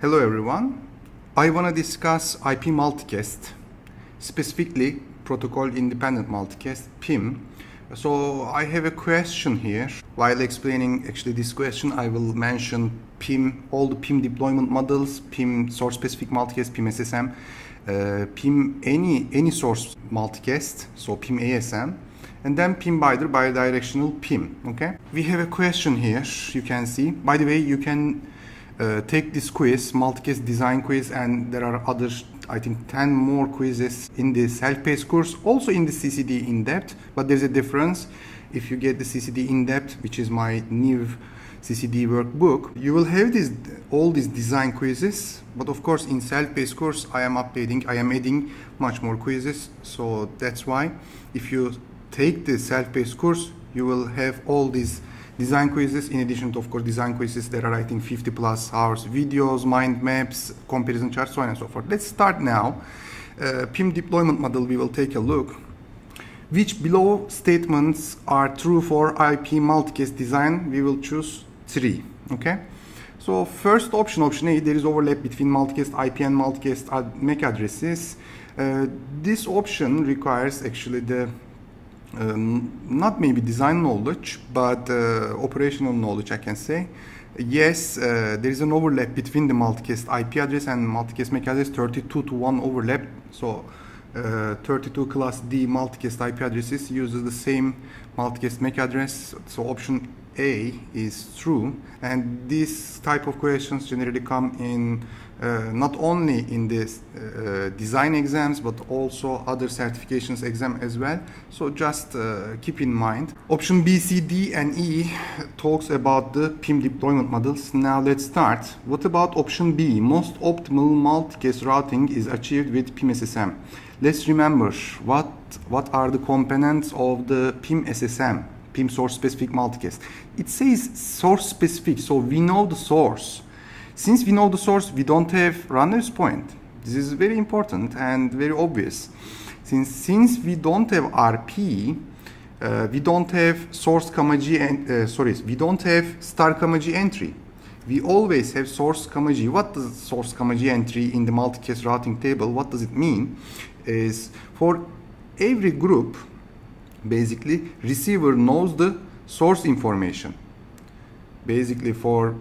Hello everyone. I want to discuss IP multicast, specifically protocol Independent Multicast, PIM. So I have a question here. While explaining this question, I will mention PIM, all the PIM deployment models, PIM Source Specific Multicast, PIM SSM, PIM any source multicast, so PIM ASM, and then PIM BIDIR, bidirectional PIM. Okay, we have a question here. You can see. By the way, you can take this quiz, multicast design quiz, and there are other, I think, 10 more quizzes in the self-paced course, also in the CCDE in-depth, but there's a difference. If you get the CCDE in-depth, which is my new CCDE workbook, you will have all these design quizzes, but of course in self-paced course I am adding much more quizzes, so that's why if you take the self-paced course, you will have all these design quizzes. In addition to, of course, design quizzes, there are, I think, 50 plus hours videos, mind maps, comparison charts, so on and so forth. Let's start now. PIM deployment model, we will take a look. Which below statements are true for IP multicast design? We will choose 3. Okay. So first option A, there is overlap between multicast IP and multicast MAC addresses. This option requires actually the not maybe design knowledge, but operational knowledge, I can say. Yes, there is an overlap between the multicast IP address and multicast MAC address, 32:1 overlap. So 32 class D multicast IP addresses uses the same multicast MAC address. So option A is true. And this type of questions generally come in not only in this design exams, but also other certifications exam as well. So just keep in mind. Option B, C, D, and E talks about the PIM deployment models. Now let's start. What about option B? Most optimal multicast routing is achieved with PIM SSM. Let's remember what are the components of the PIM SSM, PIM Source Specific Multicast. It says source specific, so we know the source. Since we know the source, we don't have runner's point. This is very important and very obvious. Since we don't have RP, we don't have source comma G, we don't have star comma G entry. We always have source comma G. What does source comma G entry in the multicast routing table, what does it mean? Is for every group, basically, receiver knows the source information. Basically, for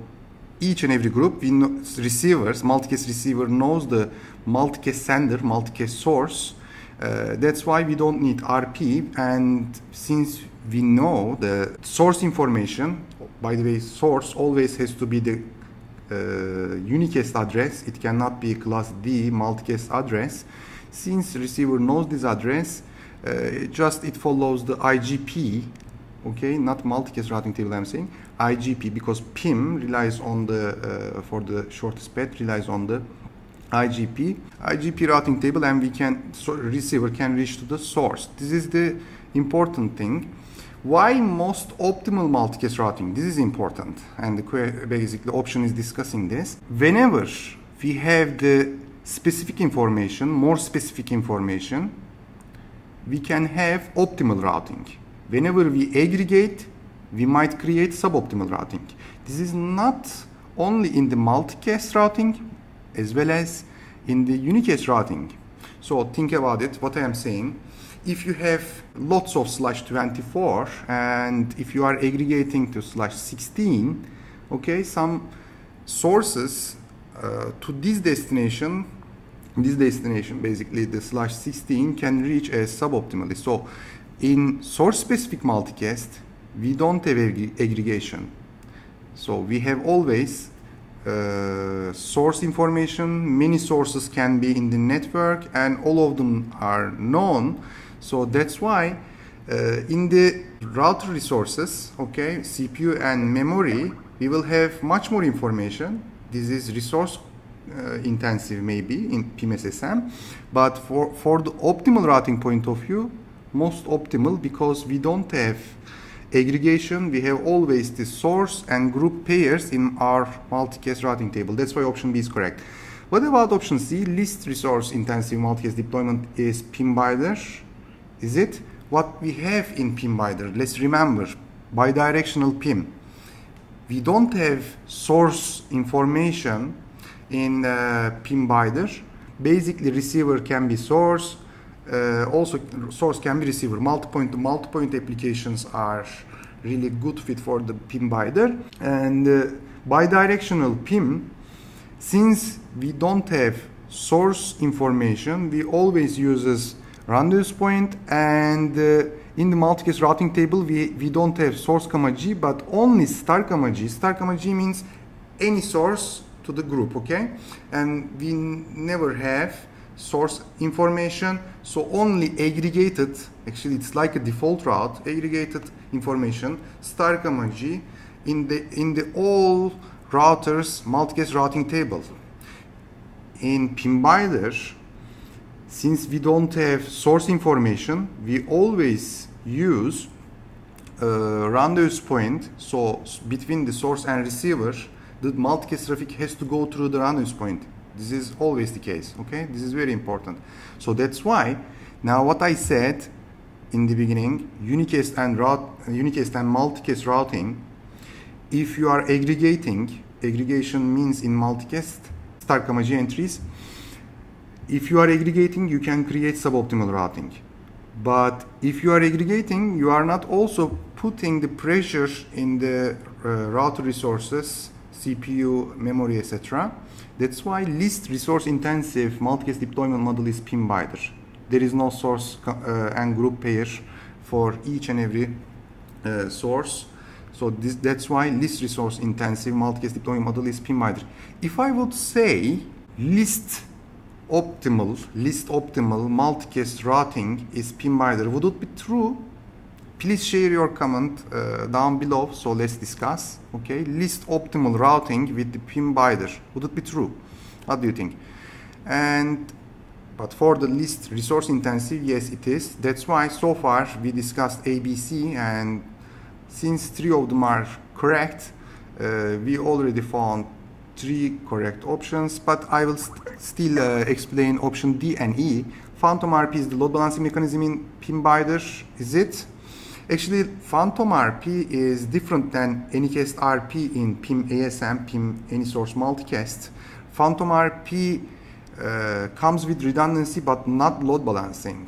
each and every group, multicast receiver knows the multicast sender, multicast source. That's why we don't need RP. And since we know the source information, by the way, source always has to be the unicast address. It cannot be class D multicast address. Since receiver knows this address, it follows the IGP. Okay, not multicast routing table, I'm saying IGP, because PIM relies on the for the shortest path relies on the IGP routing table, and receiver can reach to the source. This is the important thing. Why most optimal multicast routing? This is important, and basically the option is discussing this. Whenever we have the specific information, more specific information, we can have optimal routing. Whenever we aggregate, we might create suboptimal routing. This is not only in the multicast routing, as well as in the unicast routing. So think about it, what I am saying. If you have lots of /24, and if you are aggregating to /16, okay, some sources to this destination, basically the /16 can reach as suboptimally. So in source-specific multicast, we don't have aggregation. So we have always source information. Many sources can be in the network, and all of them are known. So that's why in the router resources, okay, CPU and memory, we will have much more information. This is resource intensive maybe in PIM SSM, but for the optimal routing point of view, most optimal, because we don't have aggregation, we have always the source and group pairs in our multicast routing table. That's why option B is correct. What about option C? Least resource intensive multicast deployment is PIM BIDIR. Is it? What we have in PIM BIDIR, let's remember, bidirectional PIM. We don't have source information in PIM BIDIR. Basically, receiver can be source, also source can be receiver. Multipoint to multipoint applications are really good fit for the PIM BIDIR. And bidirectional PIM, since we don't have source information, we always uses rendezvous point, and in the multicast routing table we don't have source comma G but only star comma G. Star comma G means any source to the group, okay? And we never have source information, so only aggregated, actually it's like a default route, aggregated information star comma G in the all routers multicast routing table. In PIM BIDIR, since we don't have source information, we always use rendezvous point. So between the source and receiver, the multicast traffic has to go through the rendezvous point. This is always the case, okay? This is very important. So that's why now what I said in the beginning, unicast and multicast routing, if you are aggregating, aggregation means in multicast star comma G entries, if you are aggregating, you can create suboptimal routing. But if you are aggregating, you are not also putting the pressure in the router resources, CPU, memory, etc. That's why least resource intensive multicast deployment model is PIM BIDIR. There is no source and group pair for each and every source. So that's why least resource intensive multicast deployment model is PIM BIDIR. If I would say least optimal multicast routing is PIM BIDIR, would it be true? Please share your comment down below, so let's discuss. Okay, least optimal routing with the PIM BIDIR, would it be true? What do you think? But for the least resource intensive, yes it is. That's why so far we discussed ABC, and since 3 of them are correct, we already found 3 correct options, but I will still explain option D and E. Phantom RP is the load balancing mechanism in PIM BIDIR, is it? Actually, Phantom RP is different than Anycast RP in PIM ASM, PIM Any Source Multicast. Phantom RP comes with redundancy but not load balancing.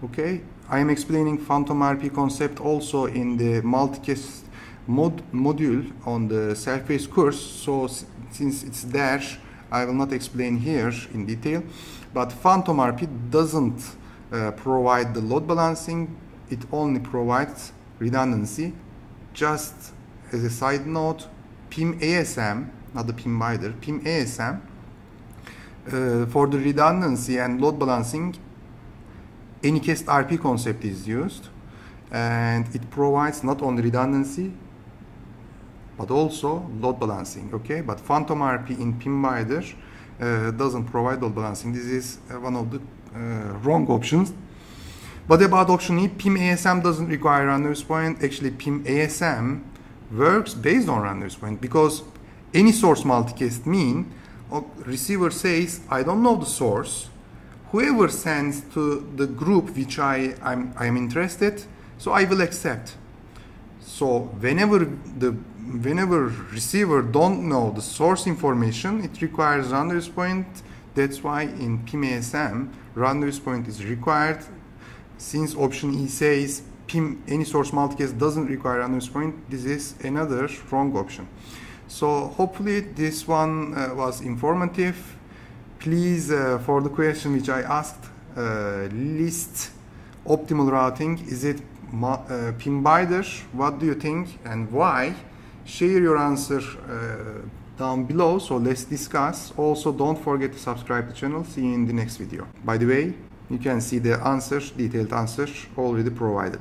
Okay, I am explaining Phantom RP concept also in the multicast module on the self-paced course, so since it's there, I will not explain here in detail. But Phantom RP doesn't provide the load balancing, it only provides redundancy. Just as a side note, PIM ASM, not the PIM BIDIR, PIM ASM, for the redundancy and load balancing, Anycast RP concept is used, and it provides not only redundancy but also load balancing, okay? But Phantom RP in PIM BIDIR doesn't provide load balancing. This is one of the wrong options. But about option E, PIM ASM doesn't require rendezvous point. Actually, PIM ASM works based on rendezvous point, because any source multicast mean receiver says, I don't know the source, whoever sends to the group which I'm interested, so I will accept. So whenever receiver don't know the source information, it requires rendezvous point. That's why in PIM ASM rendezvous point is required. Since option E says PIM Any Source Multicast doesn't require rendezvous point, this is another wrong option. So hopefully this one was informative. Please, for the question which I asked, least optimal routing, is it PIM BIDIR? What do you think and why? Share your answer down below, so let's discuss. Also, don't forget to subscribe to the channel. See you in the next video. By the way, you can see the answers, detailed answers already provided.